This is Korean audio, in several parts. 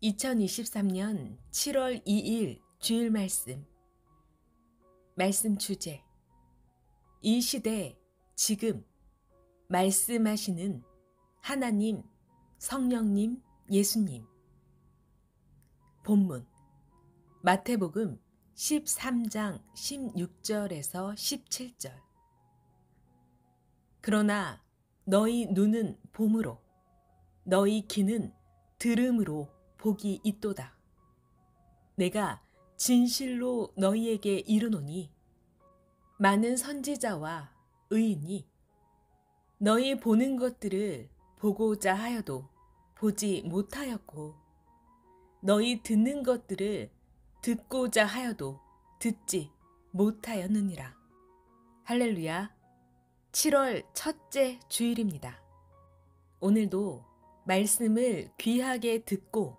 2023년 7월 2일 주일 말씀 주제. 이 시대 지금 말씀하시는 하나님, 성령님, 예수님. 본문 마태복음 13장 16절에서 17절. 그러나 너희 눈은 봄으로, 너희 귀는 들음으로 복이 있도다. 내가 진실로 너희에게 이르노니 많은 선지자와 의인이 너희 보는 것들을 보고자 하여도 보지 못하였고, 너희 듣는 것들을 듣고자 하여도 듣지 못하였느니라. 할렐루야. 7월 첫째 주일입니다. 오늘도 말씀을 귀하게 듣고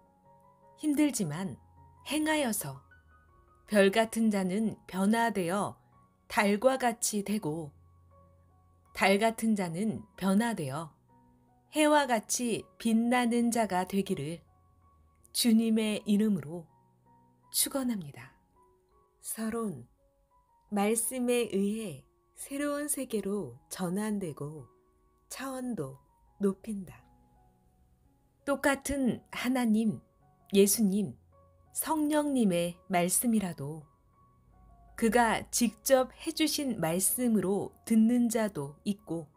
힘들지만 행하여서 별 같은 자는 변화되어 달과 같이 되고, 달 같은 자는 변화되어 해와 같이 빛나는 자가 되기를 주님의 이름으로 축원합니다. 서론. 말씀에 의해 새로운 세계로 전환되고 차원도 높인다. 똑같은 하나님, 예수님, 성령님의 말씀이라도 그가 직접 해주신 말씀으로 듣는 자도 있고,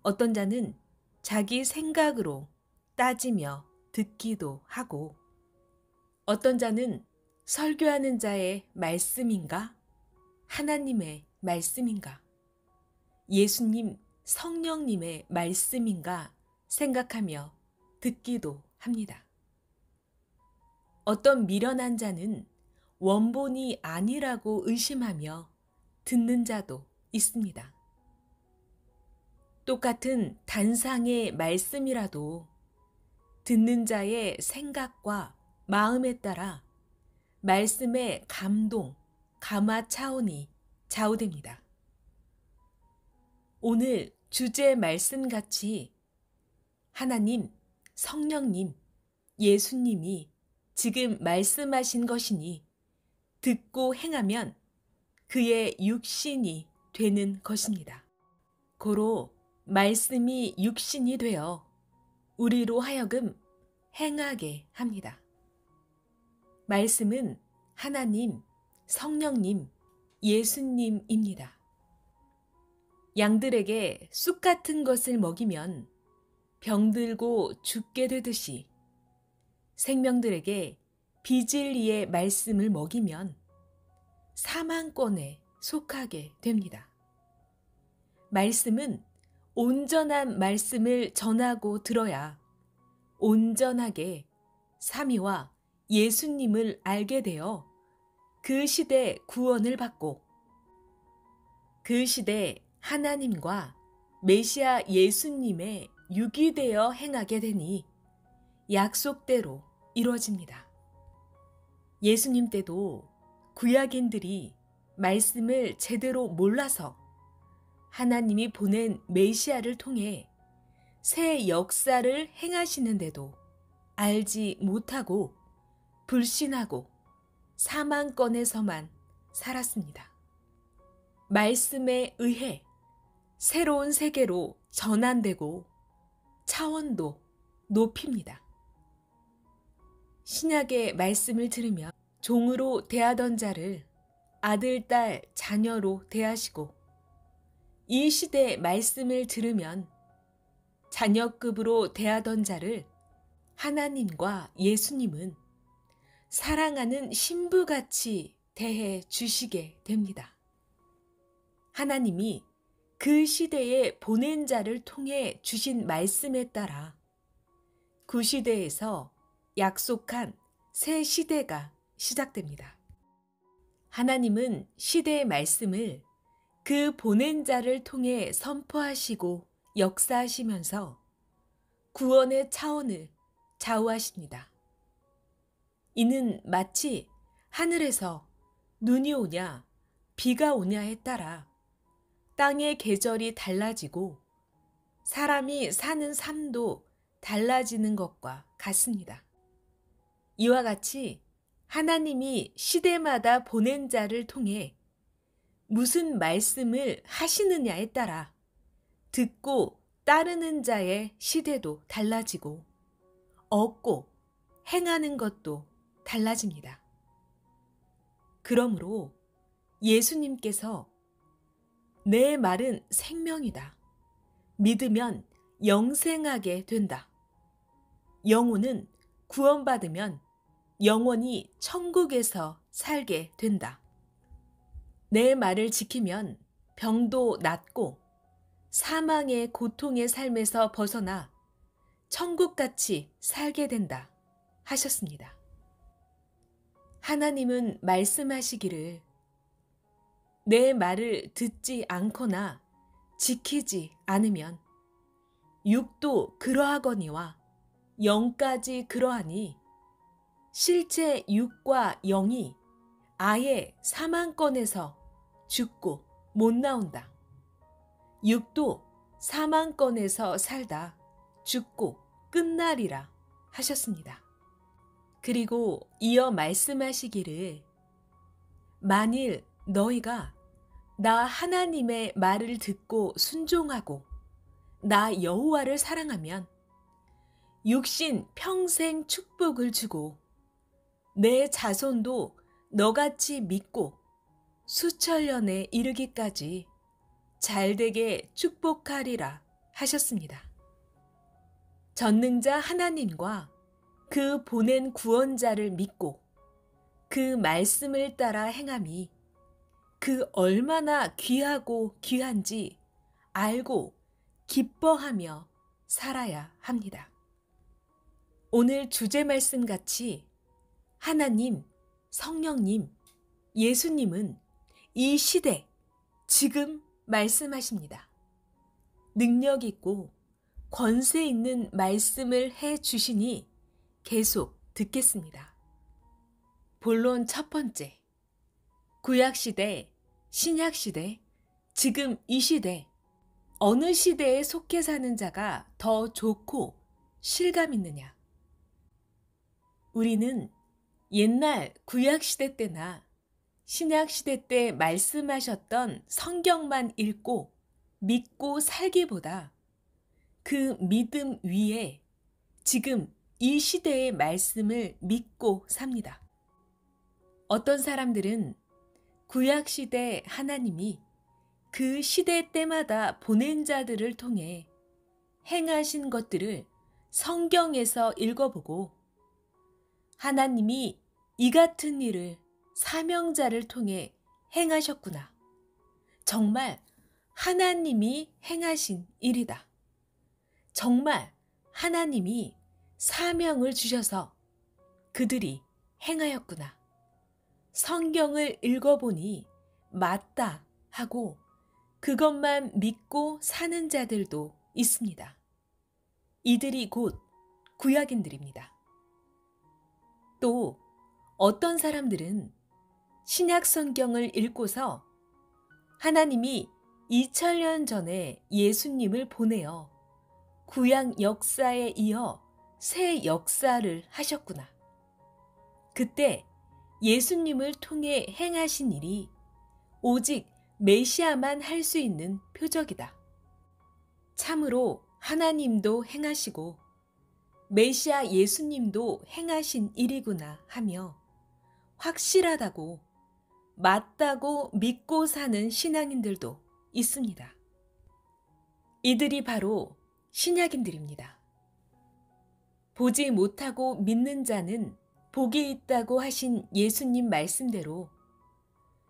어떤 자는 자기 생각으로 따지며 듣기도 하고, 어떤 자는 설교하는 자의 말씀인가? 하나님의 말씀인가? 예수님, 성령님의 말씀인가? 생각하며 듣기도 합니다. 어떤 미련한 자는 원본이 아니라고 의심하며 듣는 자도 있습니다. 똑같은 단상의 말씀이라도 듣는 자의 생각과 마음에 따라 말씀의 감동, 감화 차원이 좌우됩니다. 오늘 주제 말씀같이 하나님, 성령님, 예수님이 지금 말씀하신 것이니 듣고 행하면 그의 육신이 되는 것입니다. 고로 말씀이 육신이 되어 우리로 하여금 행하게 합니다. 말씀은 하나님, 성령님, 예수님입니다. 양들에게 쑥 같은 것을 먹이면 병들고 죽게 되듯이 생명들에게 비진리의 말씀을 먹이면 사망권에 속하게 됩니다. 말씀은 온전한 말씀을 전하고 들어야 온전하게 삼위와 예수님을 알게 되어 그 시대 구원을 받고, 그 시대 하나님과 메시아 예수님의 육이 되어 행하게 되니 약속대로 이루어집니다. 예수님 때도 구약인들이 말씀을 제대로 몰라서 하나님이 보낸 메시아를 통해 새 역사를 행하시는데도 알지 못하고 불신하고 사망권에서만 살았습니다. 말씀에 의해 새로운 세계로 전환되고 차원도 높입니다. 신약의 말씀을 들으며 종으로 대하던 자를 아들, 딸, 자녀로 대하시고, 이 시대 말씀을 들으면 자녀급으로 대하던 자를 하나님과 예수님은 사랑하는 신부같이 대해 주시게 됩니다. 하나님이 그 시대에 보낸 자를 통해 주신 말씀에 따라 그 시대에서 약속한 새 시대가 시작됩니다. 하나님은 시대의 말씀을 그 보낸 자를 통해 선포하시고 역사하시면서 구원의 차원을 좌우하십니다. 이는 마치 하늘에서 눈이 오냐 비가 오냐에 따라 땅의 계절이 달라지고 사람이 사는 삶도 달라지는 것과 같습니다. 이와 같이 하나님이 시대마다 보낸 자를 통해 무슨 말씀을 하시느냐에 따라 듣고 따르는 자의 시대도 달라지고 얻고 행하는 것도 달라집니다. 그러므로 예수님께서 내 말은 생명이다. 믿으면 영생하게 된다. 영혼은 구원받으면 영원히 천국에서 살게 된다. 내 말을 지키면 병도 낫고 사망의 고통의 삶에서 벗어나 천국같이 살게 된다 하셨습니다. 하나님은 말씀하시기를 내 말을 듣지 않거나 지키지 않으면 육도 그러하거니와 영까지 그러하니 실제 육과 영이 아예 사망권에서 죽고 못 나온다. 육도 사망권에서 살다 죽고 끝나리라 하셨습니다. 그리고 이어 말씀하시기를 만일 너희가 나 하나님의 말을 듣고 순종하고 나 여호와를 사랑하면 육신 평생 축복을 주고 내 자손도 너같이 믿고 수천년에 이르기까지 잘되게 축복하리라 하셨습니다. 전능자 하나님과 그 보낸 구원자를 믿고 그 말씀을 따라 행함이 그 얼마나 귀하고 귀한지 알고 기뻐하며 살아야 합니다. 오늘 주제 말씀 같이 하나님, 성령님, 예수님은 이 시대, 지금 말씀하십니다. 능력 있고 권세 있는 말씀을 해 주시니 계속 듣겠습니다. 본론 첫 번째, 구약시대, 신약시대, 지금 이 시대, 어느 시대에 속해 사는 자가 더 좋고 실감 있느냐? 우리는 옛날 구약시대 때나 신약시대 때 말씀하셨던 성경만 읽고 믿고 살기보다 그 믿음 위에 지금 이 시대의 말씀을 믿고 삽니다. 어떤 사람들은 구약시대 하나님이 그 시대 때마다 보낸 자들을 통해 행하신 것들을 성경에서 읽어보고 하나님이 이 같은 일을 사명자를 통해 행하셨구나. 정말 하나님이 행하신 일이다. 정말 하나님이 사명을 주셔서 그들이 행하였구나. 성경을 읽어보니 맞다 하고 그것만 믿고 사는 자들도 있습니다. 이들이 곧 구약인들입니다. 또 어떤 사람들은 신약 성경을 읽고서 하나님이 2000년 전에 예수님을 보내어 구약 역사에 이어 새 역사를 하셨구나. 그때 예수님을 통해 행하신 일이 오직 메시아만 할 수 있는 표적이다. 참으로 하나님도 행하시고 메시아 예수님도 행하신 일이구나 하며 확실하다고 맞다고 믿고 사는 신앙인들도 있습니다. 이들이 바로 신약인들입니다. 보지 못하고 믿는 자는 복이 있다고 하신 예수님 말씀대로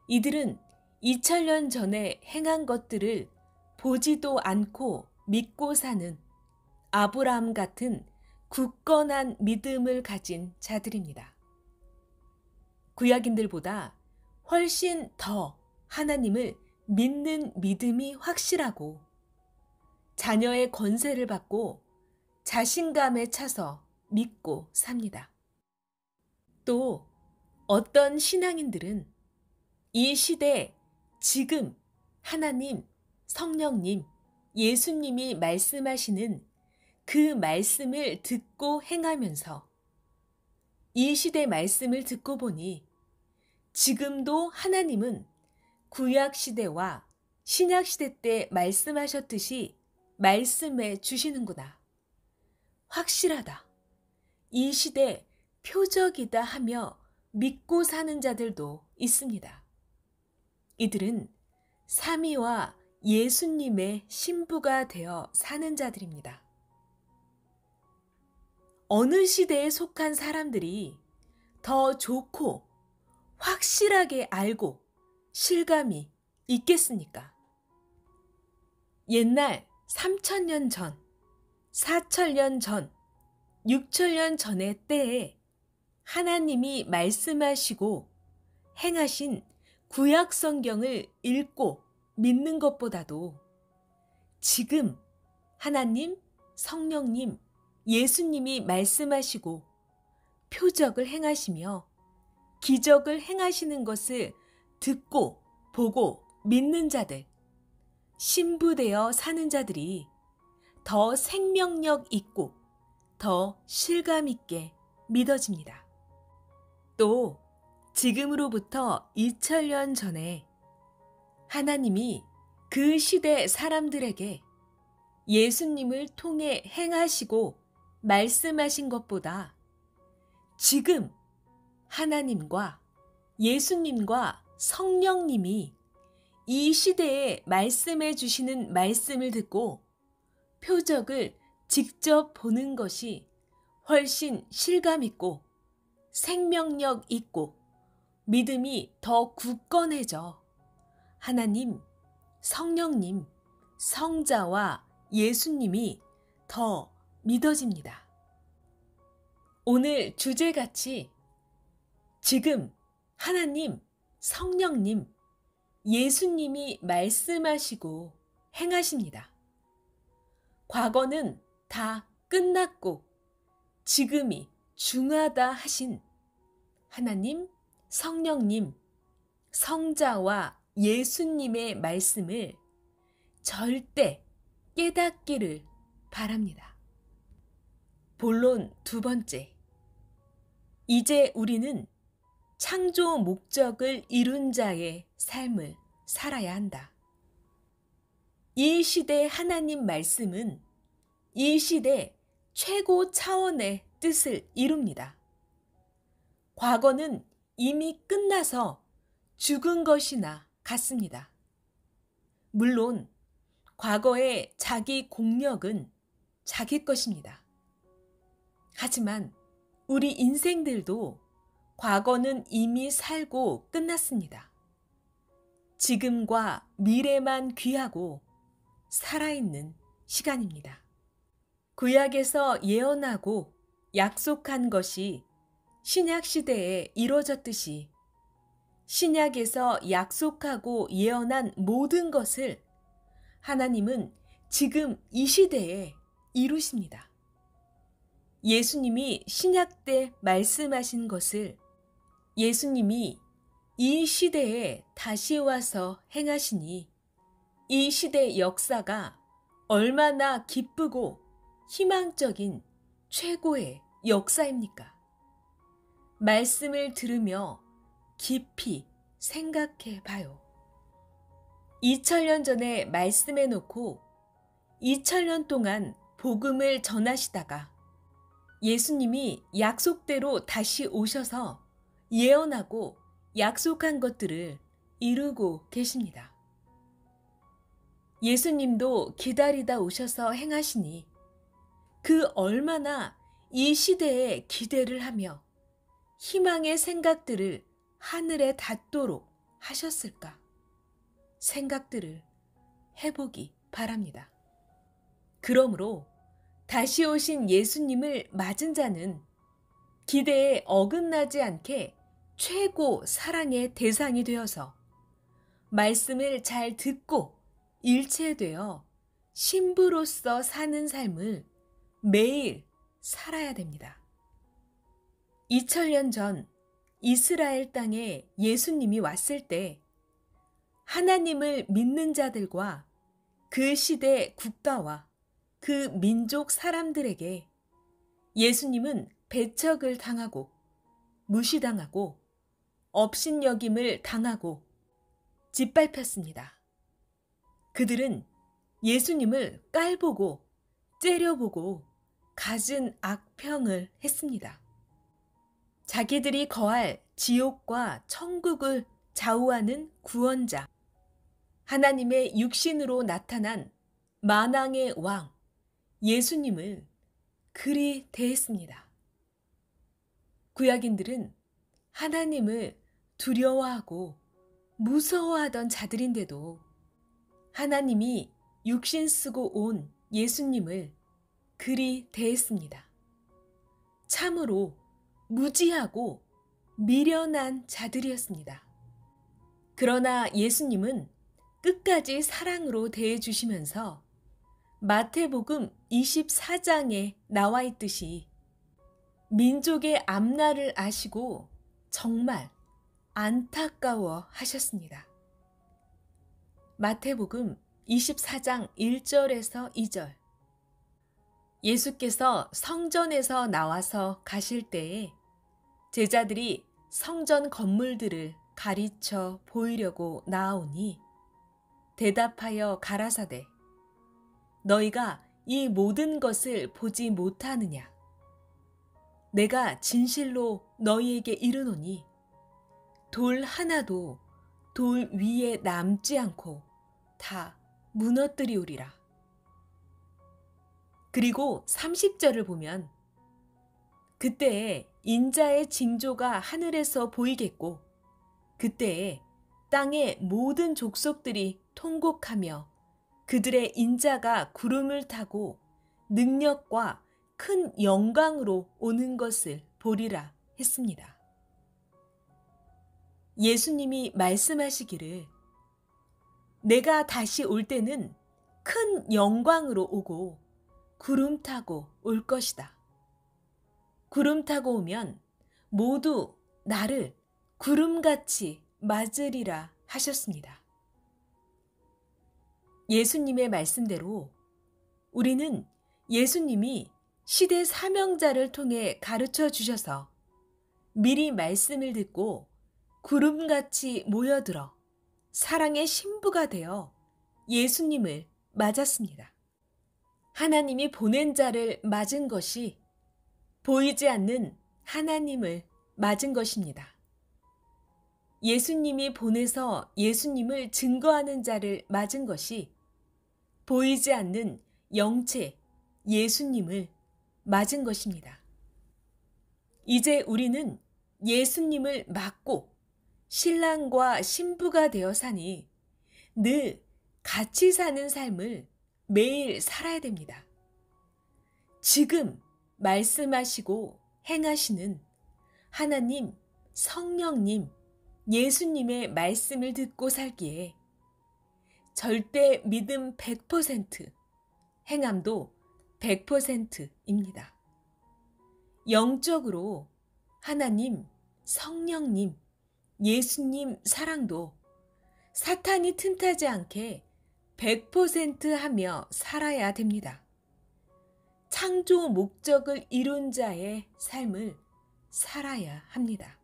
이들은 2000년 전에 행한 것들을 보지도 않고 믿고 사는 아브라함 같은 굳건한 믿음을 가진 자들입니다. 구약인들보다 훨씬 더 하나님을 믿는 믿음이 확실하고 자녀의 권세를 받고 자신감에 차서 믿고 삽니다. 또 어떤 신앙인들은 이 시대 지금 하나님, 성령님, 예수님이 말씀하시는 그 말씀을 듣고 행하면서 이 시대 말씀을 듣고 보니 지금도 하나님은 구약 시대와 신약 시대 때 말씀하셨듯이 말씀해 주시는구나. 확실하다. 이 시대 표적이다 하며 믿고 사는 자들도 있습니다. 이들은 삼위와 예수님의 신부가 되어 사는 자들입니다. 어느 시대에 속한 사람들이 더 좋고 확실하게 알고 실감이 있겠습니까? 옛날 3000년 전, 4000년 전, 6000년 전의 때에 하나님이 말씀하시고 행하신 구약 성경을 읽고 믿는 것보다도 지금 하나님, 성령님, 예수님이 말씀하시고 표적을 행하시며 기적을 행하시는 것을 듣고 보고 믿는 자들, 신부되어 사는 자들이 더 생명력 있고 더 실감 있게 믿어집니다. 또 지금으로부터 2000년 전에 하나님이 그 시대 사람들에게 예수님을 통해 행하시고 말씀하신 것보다 지금 하나님과 예수님과 성령님이 이 시대에 말씀해 주시는 말씀을 듣고 표적을 직접 보는 것이 훨씬 실감 있고 생명력 있고 믿음이 더 굳건해져 하나님, 성령님, 성자와 예수님이 더 믿어집니다. 오늘 주제같이 지금 하나님, 성령님, 예수님이 말씀하시고 행하십니다. 과거는 다 끝났고 지금이 중하다 하신 하나님, 성령님, 성자와 예수님의 말씀을 절대 깨닫기를 바랍니다. 본론 두 번째. 이제 우리는 창조 목적을 이룬 자의 삶을 살아야 한다. 이 시대 하나님 말씀은 이 시대 최고 차원의 뜻을 이룹니다. 과거는 이미 끝나서 죽은 것이나 같습니다. 물론 과거의 자기 공력은 자기 것입니다. 하지만 우리 인생들도 과거는 이미 살고 끝났습니다. 지금과 미래만 귀하고 살아있는 시간입니다. 구약에서 예언하고 약속한 것이 신약 시대에 이루어졌듯이 신약에서 약속하고 예언한 모든 것을 하나님은 지금 이 시대에 이루십니다. 예수님이 신약 때 말씀하신 것을 예수님이 이 시대에 다시 와서 행하시니 이 시대 역사가 얼마나 기쁘고 희망적인 최고의 역사입니까? 말씀을 들으며 깊이 생각해 봐요. 2000년 전에 말씀해 놓고 2000년 동안 복음을 전하시다가 예수님이 약속대로 다시 오셔서 예언하고 약속한 것들을 이루고 계십니다. 예수님도 기다리다 오셔서 행하시니 그 얼마나 이 시대에 기대를 하며 희망의 생각들을 하늘에 닿도록 하셨을까? 생각들을 해보기 바랍니다. 그러므로 다시 오신 예수님을 맞은 자는 기대에 어긋나지 않게 최고 사랑의 대상이 되어서 말씀을 잘 듣고 일체되어 신부로서 사는 삶을 매일 살아야 됩니다. 2000년 전 이스라엘 땅에 예수님이 왔을 때 하나님을 믿는 자들과 그 시대 국가와 그 민족 사람들에게 예수님은 배척을 당하고 무시당하고 업신여김을 당하고 짓밟혔습니다. 그들은 예수님을 깔보고 째려보고 갖은 악평을 했습니다. 자기들이 거할 지옥과 천국을 좌우하는 구원자, 하나님의 육신으로 나타난 만왕의 왕, 예수님을 그리 대했습니다. 구약인들은 하나님을 두려워하고 무서워하던 자들인데도 하나님이 육신 쓰고 온 예수님을 그리 대했습니다. 참으로 무지하고 미련한 자들이었습니다. 그러나 예수님은 끝까지 사랑으로 대해주시면서 마태복음 24장에 나와 있듯이 민족의 앞날을 아시고 정말 안타까워 하셨습니다. 마태복음 24장 1절에서 2절. 예수께서 성전에서 나와서 가실 때에 제자들이 성전 건물들을 가르쳐 보이려고 나아오니 대답하여 가라사대 너희가 이 모든 것을 보지 못하느냐? 내가 진실로 너희에게 이르노니 돌 하나도 돌 위에 남지 않고 다 무너뜨리우리라. 그리고 30절을 보면 그때에 인자의 징조가 하늘에서 보이겠고 그때에 땅의 모든 족속들이 통곡하며 그들의 인자가 구름을 타고 능력과 큰 영광으로 오는 것을 보리라 했습니다. 예수님이 말씀하시기를 내가 다시 올 때는 큰 영광으로 오고 구름 타고 올 것이다. 구름 타고 오면 모두 나를 구름같이 맞으리라 하셨습니다. 예수님의 말씀대로 우리는 예수님이 시대 사명자를 통해 가르쳐 주셔서 미리 말씀을 듣고 구름같이 모여들어 사랑의 신부가 되어 예수님을 맞았습니다. 하나님이 보낸 자를 맞은 것이 보이지 않는 하나님을 맞은 것입니다. 예수님이 보내서 예수님을 증거하는 자를 맞은 것이 보이지 않는 영체 예수님을 맞은 것입니다. 이제 우리는 예수님을 맞고 신랑과 신부가 되어 사니 늘 같이 사는 삶을 매일 살아야 됩니다. 지금 말씀하시고 행하시는 하나님, 성령님, 예수님의 말씀을 듣고 살기에 절대 믿음 100%, 행함도 100%입니다. 영적으로 하나님, 성령님, 예수님 사랑도 사탄이 틈타지 않게 100% 하며 살아야 됩니다. 창조 목적을 이룬 자의 삶을 살아야 합니다.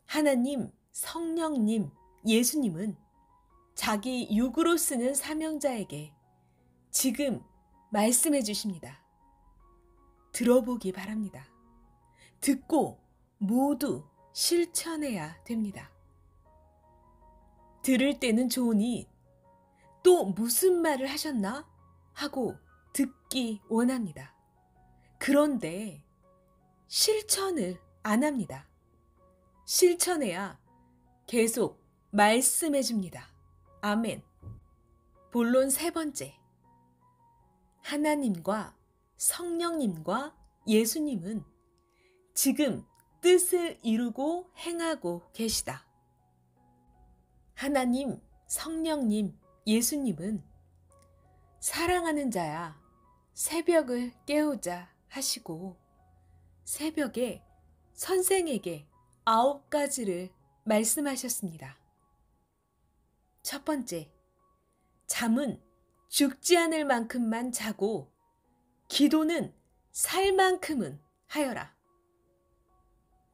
하나님, 성령님, 예수님은 자기 육으로 쓰는 사명자에게 지금 말씀해 주십니다. 들어보기 바랍니다. 듣고 모두 실천해야 됩니다. 들을 때는 좋으니 또 무슨 말을 하셨나 하고 듣기 원합니다. 그런데 실천을 안 합니다. 실천해야 계속 말씀해 줍니다. 아멘. 본론 세 번째. 하나님과 성령님과 예수님은 지금 뜻을 이루고 행하고 계시다. 하나님, 성령님, 예수님은 사랑하는 자야 새벽을 깨우자 하시고 새벽에 선생에게 9가지를 말씀하셨습니다. 첫 번째, 잠은 죽지 않을 만큼만 자고 기도는 살 만큼은 하여라.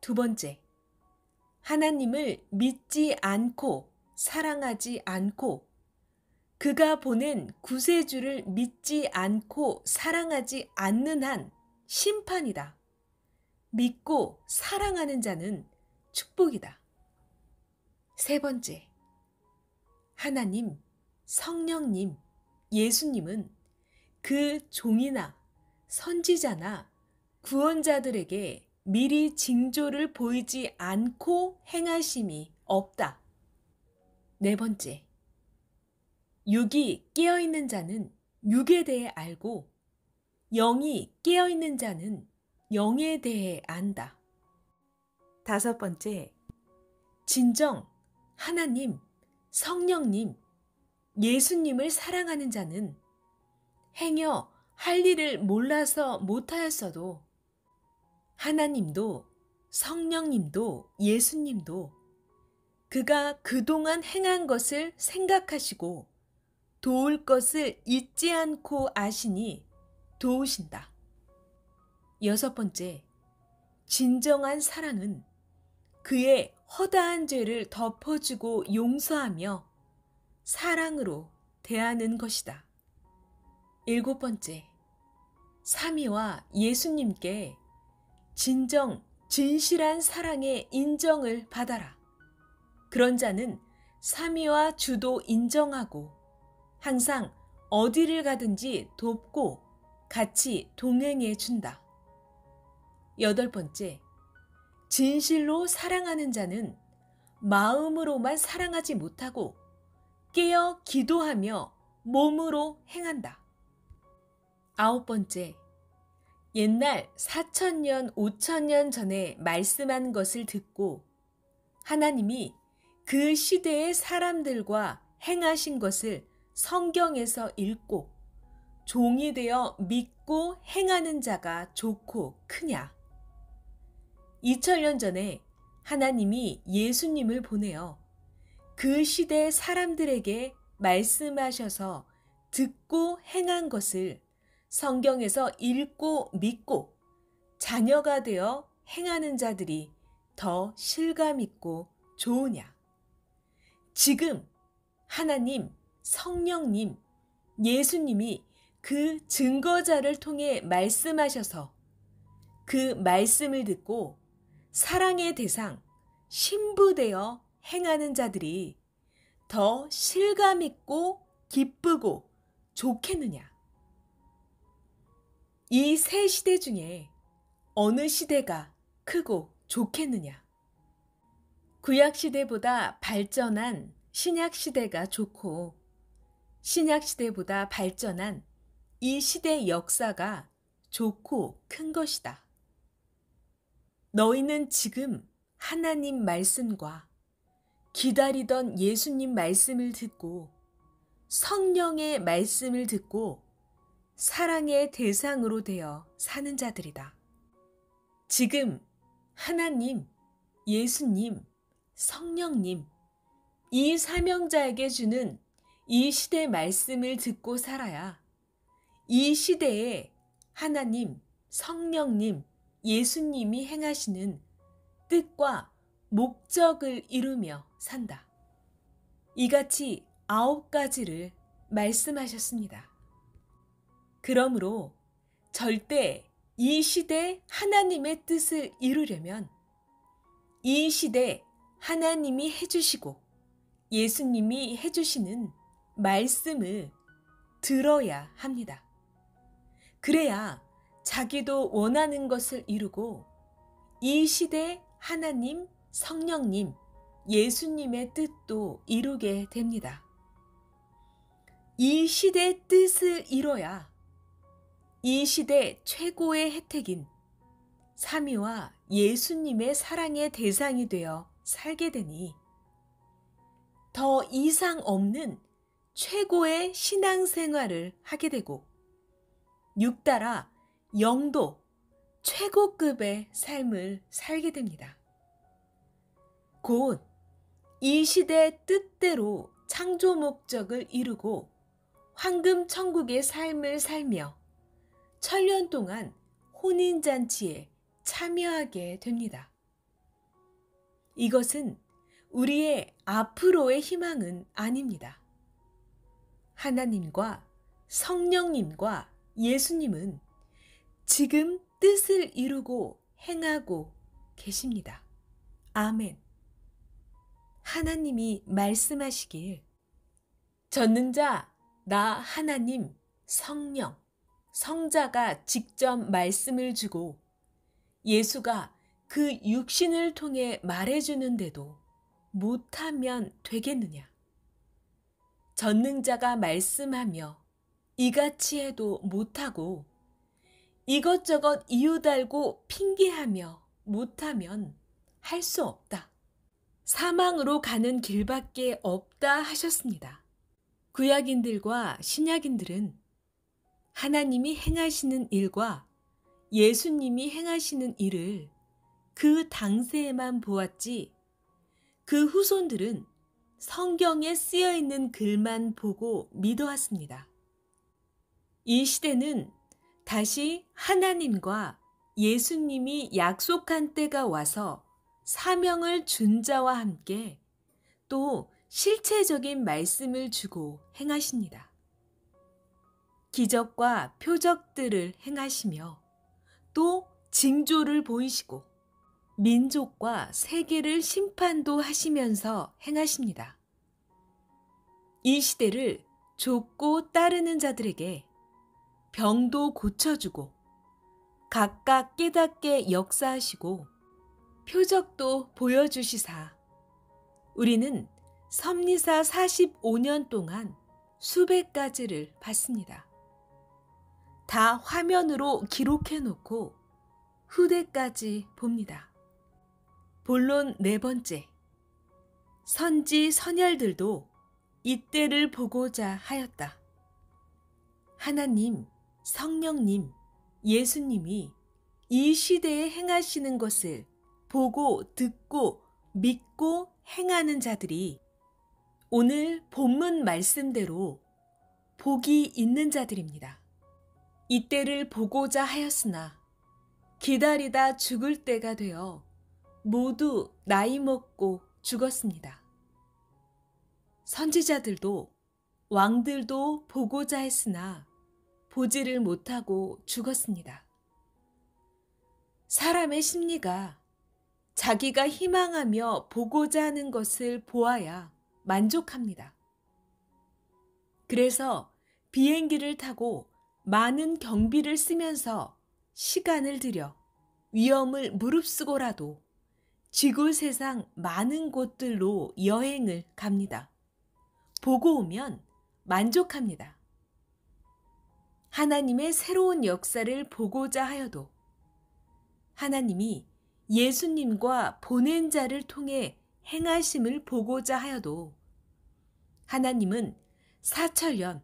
두 번째, 하나님을 믿지 않고 사랑하지 않고 그가 보낸 구세주를 믿지 않고 사랑하지 않는 한 심판이다. 믿고 사랑하는 자는 축복이다. 세 번째, 하나님, 성령님, 예수님은 그 종이나 선지자나 구원자들에게 미리 징조를 보이지 않고 행하심이 없다. 네 번째, 육이 깨어있는 자는 육에 대해 알고 영이 깨어있는 자는 영에 대해 안다. 다섯 번째, 진정 하나님, 성령님, 예수님을 사랑하는 자는 행여 할 일을 몰라서 못하였어도 하나님도 성령님도 예수님도 그가 그동안 행한 것을 생각하시고 도울 것을 잊지 않고 아시니 도우신다. 여섯 번째, 진정한 사랑은 그의 허다한 죄를 덮어주고 용서하며 사랑으로 대하는 것이다. 일곱 번째, 삼위와 예수님께 진정 진실한 사랑의 인정을 받아라. 그런 자는 삼위와 주도 인정하고 항상 어디를 가든지 돕고 같이 동행해 준다. 여덟 번째, 진실로 사랑하는 자는 마음으로만 사랑하지 못하고 깨어 기도하며 몸으로 행한다. 아홉 번째, 옛날 4,000년, 5,000년 전에 말씀한 것을 듣고 하나님이 그 시대의 사람들과 행하신 것을 성경에서 읽고 종이 되어 믿고 행하는 자가 좋고 크냐. 2000년 전에 하나님이 예수님을 보내어 그 시대 사람들에게 말씀하셔서 듣고 행한 것을 성경에서 읽고 믿고 자녀가 되어 행하는 자들이 더 실감 있고 좋으냐. 지금 하나님, 성령님, 예수님이 그 증거자를 통해 말씀하셔서 그 말씀을 듣고 사랑의 대상, 신부되어 행하는 자들이 더 실감 있고 기쁘고 좋겠느냐. 이 세 시대 중에 어느 시대가 크고 좋겠느냐. 구약시대보다 발전한 신약시대가 좋고 신약시대보다 발전한 이 시대 역사가 좋고 큰 것이다. 너희는 지금 하나님 말씀과 기다리던 예수님 말씀을 듣고 성령의 말씀을 듣고 사랑의 대상으로 되어 사는 자들이다. 지금 하나님, 예수님, 성령님, 이 사명자에게 주는 이 시대 말씀을 듣고 살아야 이 시대에 하나님, 성령님, 예수님이 행하시는 뜻과 목적을 이루며 산다. 이같이 9가지를 말씀하셨습니다. 그러므로 절대 이 시대 하나님의 뜻을 이루려면 이 시대 하나님이 해주시고 예수님이 해주시는 말씀을 들어야 합니다. 그래야 자기도 원하는 것을 이루고 이 시대 하나님, 성령님, 예수님의 뜻도 이루게 됩니다. 이 시대 뜻을 이뤄야 이 시대 최고의 혜택인 삼위와 예수님의 사랑의 대상이 되어 살게 되니 더 이상 없는 최고의 신앙생활을 하게 되고 육 따라 영도 최고급의 삶을 살게 됩니다. 곧 이 시대 뜻대로 창조 목적을 이루고 황금 천국의 삶을 살며 천년 동안 혼인잔치에 참여하게 됩니다. 이것은 우리의 앞으로의 희망은 아닙니다. 하나님과 성령님과 예수님은 지금 뜻을 이루고 행하고 계십니다. 아멘. 하나님이 말씀하시길 전능자 나 하나님 성령 성자가 직접 말씀을 주고 예수가 그 육신을 통해 말해주는데도 못하면 되겠느냐? 전능자가 말씀하며 이같이 해도 못하고 이것저것 이유 달고 핑계하며 못하면 할 수 없다. 사망으로 가는 길밖에 없다 하셨습니다. 구약인들과 신약인들은 하나님이 행하시는 일과 예수님이 행하시는 일을 그 당시에만 보았지 그 후손들은 성경에 쓰여 있는 글만 보고 믿어왔습니다. 이 시대는 다시 하나님과 예수님이 약속한 때가 와서 사명을 준 자와 함께 또 실체적인 말씀을 주고 행하십니다. 기적과 표적들을 행하시며 또 징조를 보이시고 민족과 세계를 심판도 하시면서 행하십니다. 이 시대를 좇고 따르는 자들에게 병도 고쳐주고 각각 깨닫게 역사하시고 표적도 보여주시사 우리는 섭리사 45년 동안 수백 가지를 봤습니다. 다 화면으로 기록해놓고 후대까지 봅니다. 본론 네 번째, 선지 선열들도 이때를 보고자 하였다. 하나님, 성령님, 예수님이 이 시대에 행하시는 것을 보고 듣고 믿고 행하는 자들이 오늘 본문 말씀대로 복이 있는 자들입니다. 이때를 보고자 하였으나 기다리다 죽을 때가 되어 모두 나이 먹고 죽었습니다. 선지자들도 왕들도 보고자 했으나 보지를 못하고 죽었습니다. 사람의 심리가 자기가 희망하며 보고자 하는 것을 보아야 만족합니다. 그래서 비행기를 타고 많은 경비를 쓰면서 시간을 들여 위험을 무릅쓰고라도 지구 세상 많은 곳들로 여행을 갑니다. 보고 오면 만족합니다. 하나님의 새로운 역사를 보고자 하여도 하나님이 예수님과 보낸 자를 통해 행하심을 보고자 하여도 하나님은 4천년,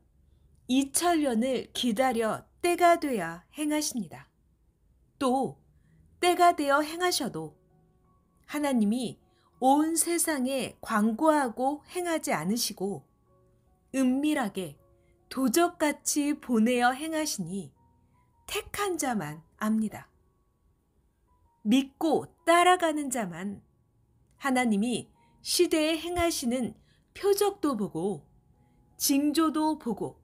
2천년을 기다려 때가 되어 행하십니다. 또 때가 되어 행하셔도 하나님이 온 세상에 광고하고 행하지 않으시고 은밀하게 도적같이 보내어 행하시니 택한 자만 압니다. 믿고 따라가는 자만 하나님이 시대에 행하시는 표적도 보고 징조도 보고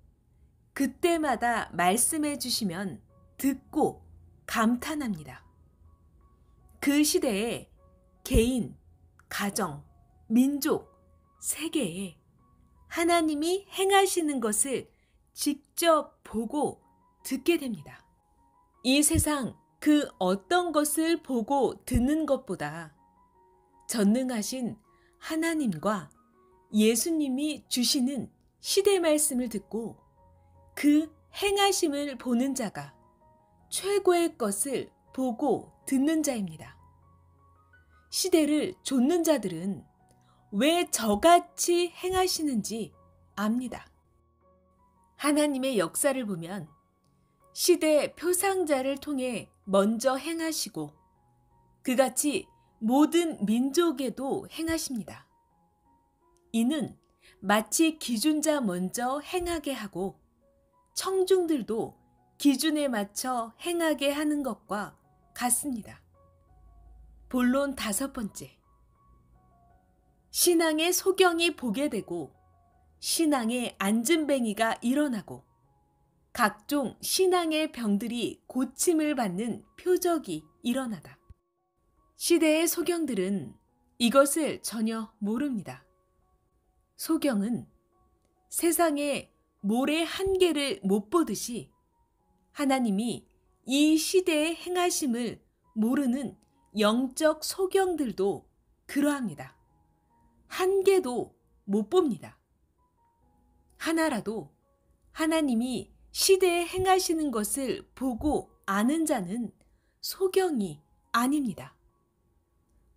그때마다 말씀해 주시면 듣고 감탄합니다. 그 시대에 개인, 가정, 민족, 세계에 하나님이 행하시는 것을 직접 보고 듣게 됩니다. 이 세상 그 어떤 것을 보고 듣는 것보다 전능하신 하나님과 예수님이 주시는 시대 말씀을 듣고 그 행하심을 보는 자가 최고의 것을 보고 듣는 자입니다. 시대를 좇는 자들은 왜 저같이 행하시는지 압니다. 하나님의 역사를 보면 시대 표상자를 통해 먼저 행하시고 그같이 모든 민족에도 행하십니다. 이는 마치 기준자 먼저 행하게 하고 청중들도 기준에 맞춰 행하게 하는 것과 같습니다. 본론 다섯 번째, 신앙의 소경이 보게 되고 신앙의 안진뱅이가 일어나고 각종 신앙의 병들이 고침을 받는 표적이 일어나다. 시대의 소경들은 이것을 전혀 모릅니다. 소경은 세상의 모래 한 개를 못 보듯이 하나님이 이 시대의 행하심을 모르는 영적 소경들도 그러합니다. 한 개도 못 봅니다. 하나라도 하나님이 시대에 행하시는 것을 보고 아는 자는 소경이 아닙니다.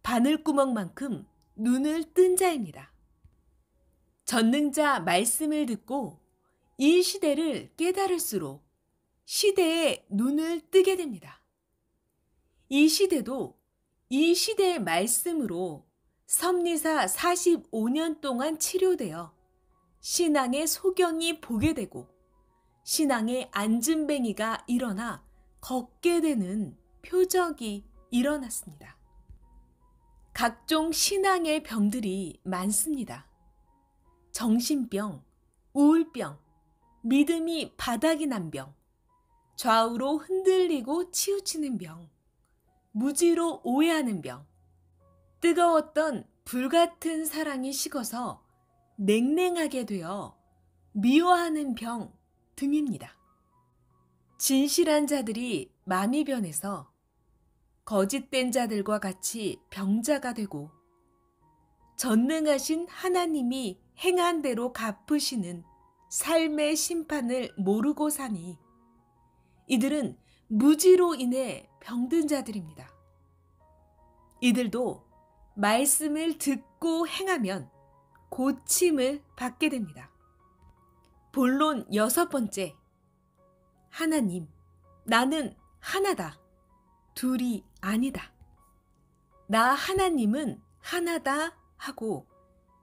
바늘구멍만큼 눈을 뜬 자입니다. 전능자 말씀을 듣고 이 시대를 깨달을수록 시대에 눈을 뜨게 됩니다. 이 시대도 이 시대의 말씀으로 섭리사 45년 동안 치료되어 신앙의 소경이 보게 되고 신앙의 안진뱅이가 일어나 걷게 되는 표적이 일어났습니다. 각종 신앙의 병들이 많습니다. 정신병, 우울병, 믿음이 바닥이 난 병, 좌우로 흔들리고 치우치는 병, 무지로 오해하는 병, 뜨거웠던 불같은 사랑이 식어서 냉랭하게 되어 미워하는 병 등입니다. 진실한 자들이 마음이 변해서 거짓된 자들과 같이 병자가 되고 전능하신 하나님이 행한 대로 갚으시는 삶의 심판을 모르고 사니 이들은 무지로 인해 병든 자들입니다. 이들도 말씀을 듣고 행하면 고침을 받게 됩니다. 본론 6번째, 하나님, 나는 하나다. 둘이 아니다. 나 하나님은 하나다 하고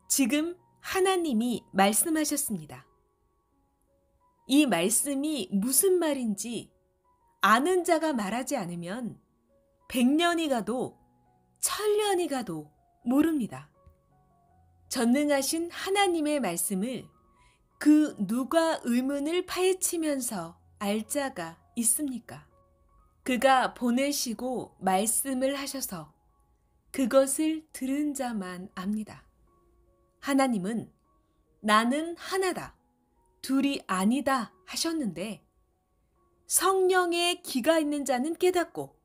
지금 하나님이 말씀하셨습니다. 이 말씀이 무슨 말인지 아는 자가 말하지 않으면 100년이 가도 1000년이 가도 모릅니다. 전능하신 하나님의 말씀을 그 누가 의문을 파헤치면서 알 자가 있습니까? 그가 보내시고 말씀을 하셔서 그것을 들은 자만 압니다. 하나님은 나는 하나다, 둘이 아니다 하셨는데 성령의 기가 있는 자는 깨닫고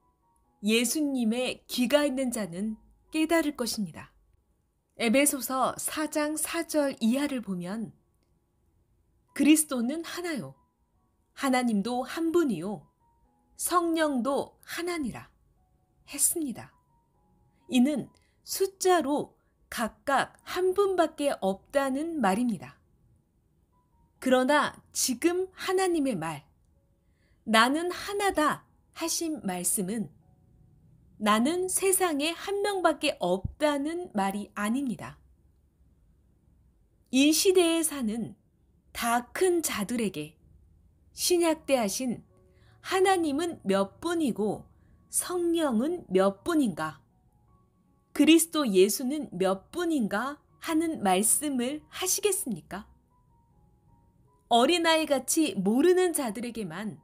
예수님의 기가 있는 자는 깨달을 것입니다. 에베소서 4장 4절 이하를 보면 그리스도는 하나요. 하나님도 한 분이요. 성령도 하나니라 했습니다. 이는 숫자로 각각 한 분밖에 없다는 말입니다. 그러나 지금 하나님의 말, 나는 하나다 하신 말씀은 나는 세상에 한 명밖에 없다는 말이 아닙니다. 이 시대에 사는 다 큰 자들에게 신약 때 하신 하나님은 몇 분이고 성령은 몇 분인가, 그리스도 예수는 몇 분인가 하는 말씀을 하시겠습니까? 어린아이같이 모르는 자들에게만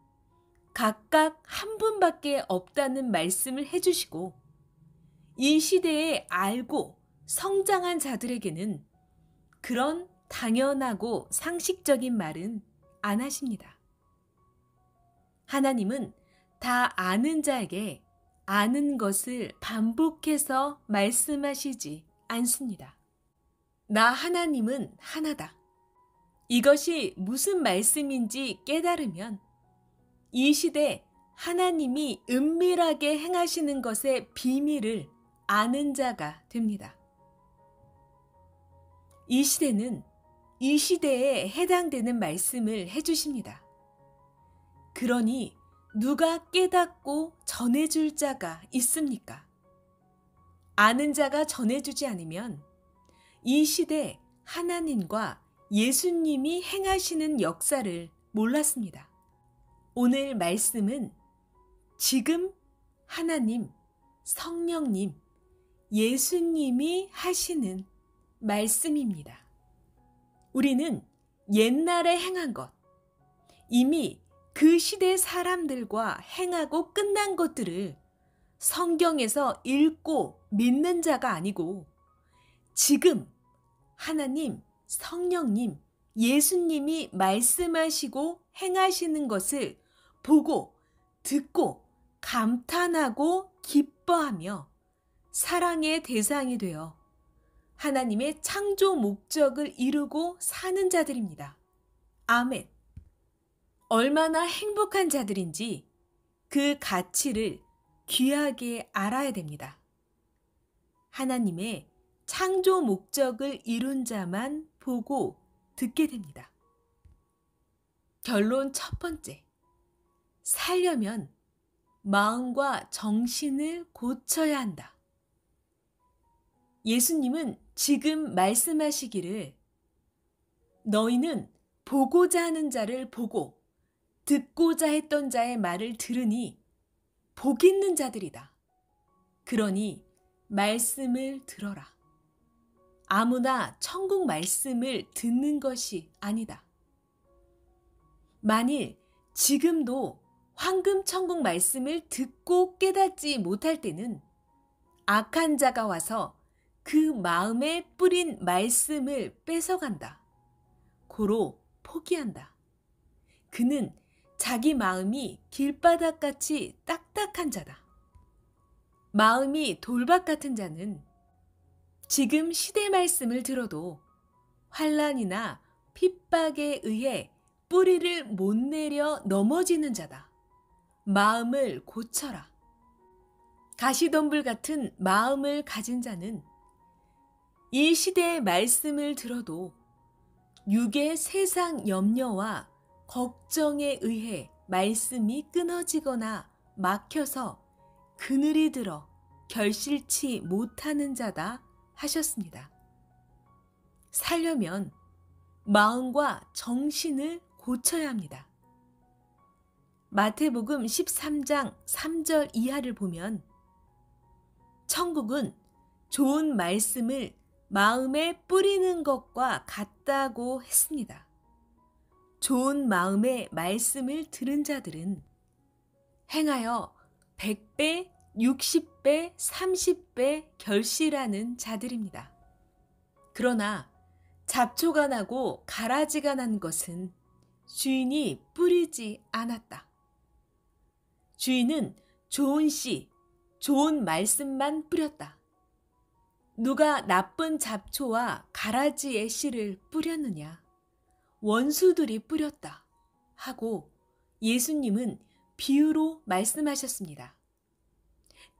각각 한 분밖에 없다는 말씀을 해주시고 이 시대에 알고 성장한 자들에게는 그런 당연하고 상식적인 말은 안 하십니다. 하나님은 다 아는 자에게 아는 것을 반복해서 말씀하시지 않습니다. 나 하나님은 하나다. 이것이 무슨 말씀인지 깨달으면 이 시대 하나님이 은밀하게 행하시는 것의 비밀을 아는 자가 됩니다. 이 시대는 이 시대에 해당되는 말씀을 해주십니다. 그러니 누가 깨닫고 전해줄 자가 있습니까? 아는 자가 전해주지 않으면 이 시대 하나님과 예수님이 행하시는 역사를 몰랐습니다. 오늘 말씀은 지금 하나님, 성령님, 예수님이 하시는 말씀입니다. 우리는 옛날에 행한 것, 이미 그 시대 사람들과 행하고 끝난 것들을 성경에서 읽고 믿는 자가 아니고 지금 하나님, 성령님, 예수님이 말씀하시고 행하시는 것을 보고 듣고 감탄하고 기뻐하며 사랑의 대상이 되어 하나님의 창조 목적을 이루고 사는 자들입니다. 아멘. 얼마나 행복한 자들인지 그 가치를 귀하게 알아야 됩니다. 하나님의 창조 목적을 이룬 자만 보고 듣게 됩니다. 결론 첫 번째. 살려면 마음과 정신을 고쳐야 한다. 예수님은 지금 말씀하시기를 너희는 보고자 하는 자를 보고 듣고자 했던 자의 말을 들으니 복 있는 자들이다. 그러니 말씀을 들어라. 아무나 천국 말씀을 듣는 것이 아니다. 만일 지금도 황금 천국 말씀을 듣고 깨닫지 못할 때는 악한 자가 와서 그 마음에 뿌린 말씀을 뺏어간다. 고로 포기한다. 그는 자기 마음이 길바닥같이 딱딱한 자다. 마음이 돌박 같은 자는 지금 시대 말씀을 들어도 환난이나 핍박에 의해 뿌리를 못 내려 넘어지는 자다. 마음을 고쳐라. 가시덤불 같은 마음을 가진 자는 이 시대의 말씀을 들어도 육의 세상 염려와 걱정에 의해 말씀이 끊어지거나 막혀서 그늘이 들어 결실치 못하는 자다 하셨습니다. 살려면 마음과 정신을 고쳐야 합니다. 마태복음 13장 3절 이하를 보면 천국은 좋은 말씀을 마음에 뿌리는 것과 같다고 했습니다. 좋은 마음의 말씀을 들은 자들은 행하여 100배, 60배, 30배 결실하는 자들입니다. 그러나 잡초가 나고 가라지가 난 것은 주인이 뿌리지 않았다. 주인은 좋은 씨, 좋은 말씀만 뿌렸다. 누가 나쁜 잡초와 가라지의 씨를 뿌렸느냐? 원수들이 뿌렸다. 하고 예수님은 비유로 말씀하셨습니다.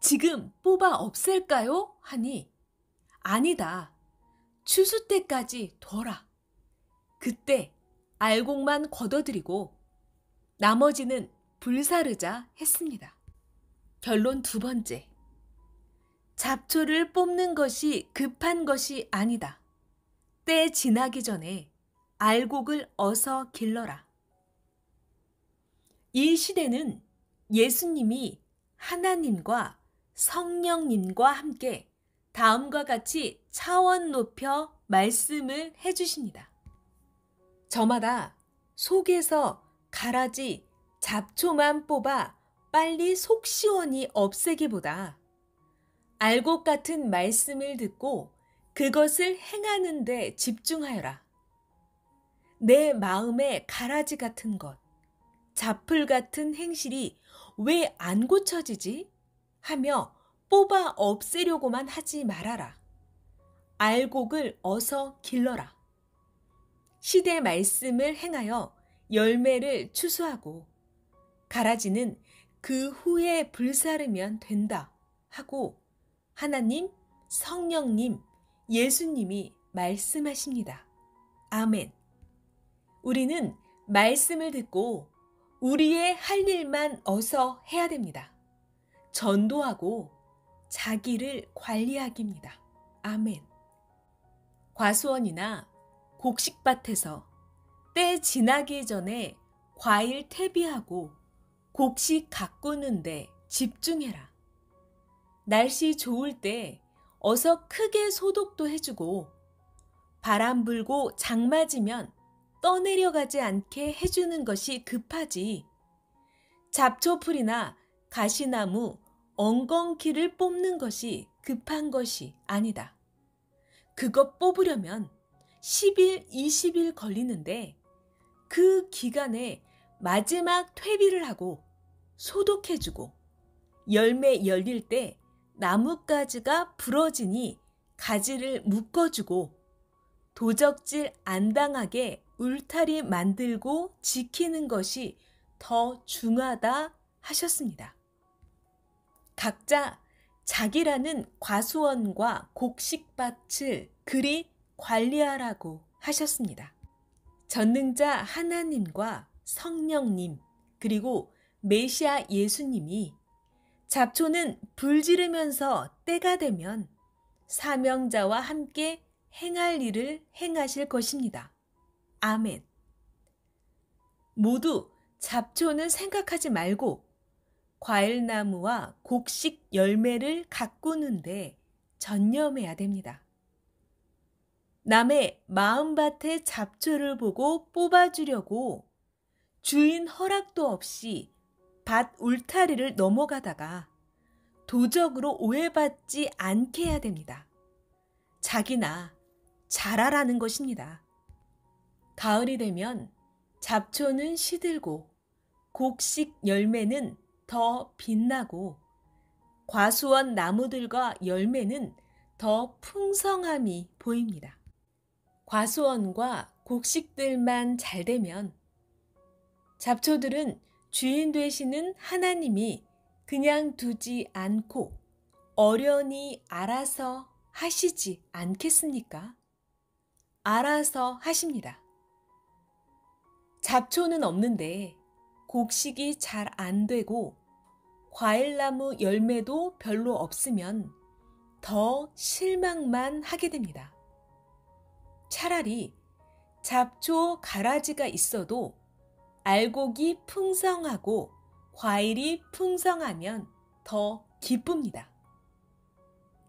지금 뽑아 없앨까요? 하니 아니다. 추수 때까지 둬라. 그때 알곡만 걷어들이고 나머지는 불사르자 했습니다. 결론 두 번째. 잡초를 뽑는 것이 급한 것이 아니다. 때 지나기 전에 알곡을 어서 길러라. 이 시대는 예수님이 하나님과 성령님과 함께 다음과 같이 차원 높여 말씀을 해주십니다. 저마다 속에서 가라지, 잡초만 뽑아 빨리 속 시원히 없애기보다 알곡 같은 말씀을 듣고 그것을 행하는 데 집중하여라. 내 마음의 가라지 같은 것, 잡풀 같은 행실이 왜 안 고쳐지지? 하며 뽑아 없애려고만 하지 말아라. 알곡을 어서 길러라. 시대 말씀을 행하여 열매를 추수하고 가라지는 그 후에 불사르면 된다 하고 하나님, 성령님, 예수님이 말씀하십니다. 아멘. 우리는 말씀을 듣고 우리의 할 일만 어서 해야 됩니다. 전도하고 자기를 관리하기입니다. 아멘. 과수원이나 곡식밭에서 때 지나기 전에 과일 퇴비하고 곡식 가꾸는데 집중해라. 날씨 좋을 때 어서 크게 소독도 해주고 바람 불고 장 맞으면 떠내려가지 않게 해주는 것이 급하지. 잡초풀이나 가시나무, 엉겅퀴를 뽑는 것이 급한 것이 아니다. 그것 뽑으려면 10일, 20일 걸리는데 그 기간에 마지막 퇴비를 하고 소독해주고 열매 열릴 때 나뭇가지가 부러지니 가지를 묶어주고 도적질 안 당하게 울타리 만들고 지키는 것이 더 중하다 하셨습니다. 각자 자기라는 과수원과 곡식밭을 그리 관리하라고 하셨습니다. 전능자 하나님과 성령님 그리고 메시아 예수님이 잡초는 불 지르면서 때가 되면 사명자와 함께 행할 일을 행하실 것입니다. 아멘. 모두 잡초는 생각하지 말고 과일나무와 곡식 열매를 가꾸는데 전념해야 됩니다. 남의 마음밭의 잡초를 보고 뽑아주려고 주인 허락도 없이 밭 울타리를 넘어가다가 도적으로 오해받지 않게 해야 됩니다. 자기나 잘하라는 것입니다. 가을이 되면 잡초는 시들고 곡식 열매는 더 빛나고 과수원 나무들과 열매는 더 풍성함이 보입니다. 과수원과 곡식들만 잘 되면 잡초들은 주인 되시는 하나님이 그냥 두지 않고 어련히 알아서 하시지 않겠습니까? 알아서 하십니다. 잡초는 없는데 곡식이 잘 안 되고 과일나무 열매도 별로 없으면 더 실망만 하게 됩니다. 차라리 잡초 가라지가 있어도 알곡이 풍성하고 과일이 풍성하면 더 기쁩니다.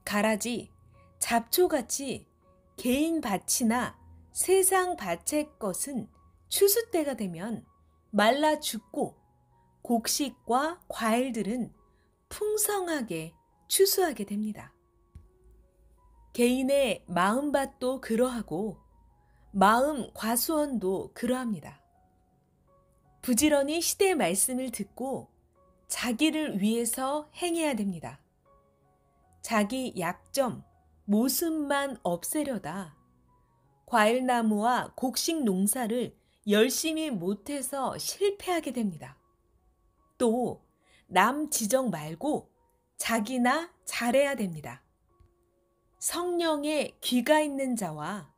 가라지, 잡초같이 개인 밭이나 세상 밭의 것은 추수 때가 되면 말라 죽고 곡식과 과일들은 풍성하게 추수하게 됩니다. 개인의 마음밭도 그러하고 마음 과수원도 그러합니다. 부지런히 시대의 말씀을 듣고 자기를 위해서 행해야 됩니다. 자기 약점, 모습만 없애려다 과일나무와 곡식 농사를 열심히 못해서 실패하게 됩니다. 또 남 지적 말고 자기나 잘해야 됩니다. 성령의 귀가 있는 자와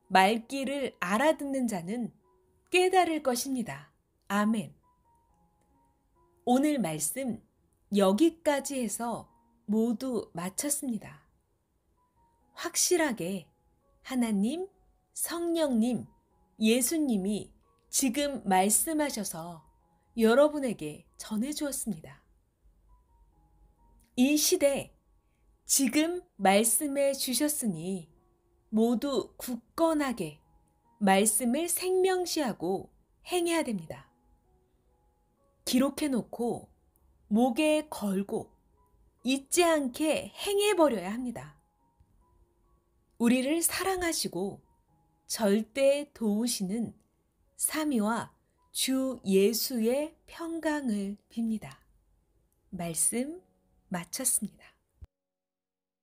말귀를 알아듣는 자는 깨달을 것입니다. 아멘. 오늘 말씀 여기까지 해서 모두 마쳤습니다. 확실하게 하나님, 성령님, 예수님이 지금 말씀하셔서 여러분에게 전해주었습니다. 이 시대 지금 말씀해 주셨으니 모두 굳건하게 말씀을 생명시하고 행해야 됩니다. 기록해놓고 목에 걸고 잊지 않게 행해버려야 합니다. 우리를 사랑하시고 절대 도우시는 삼위와 주 예수의 평강을 빕니다. 말씀 마쳤습니다.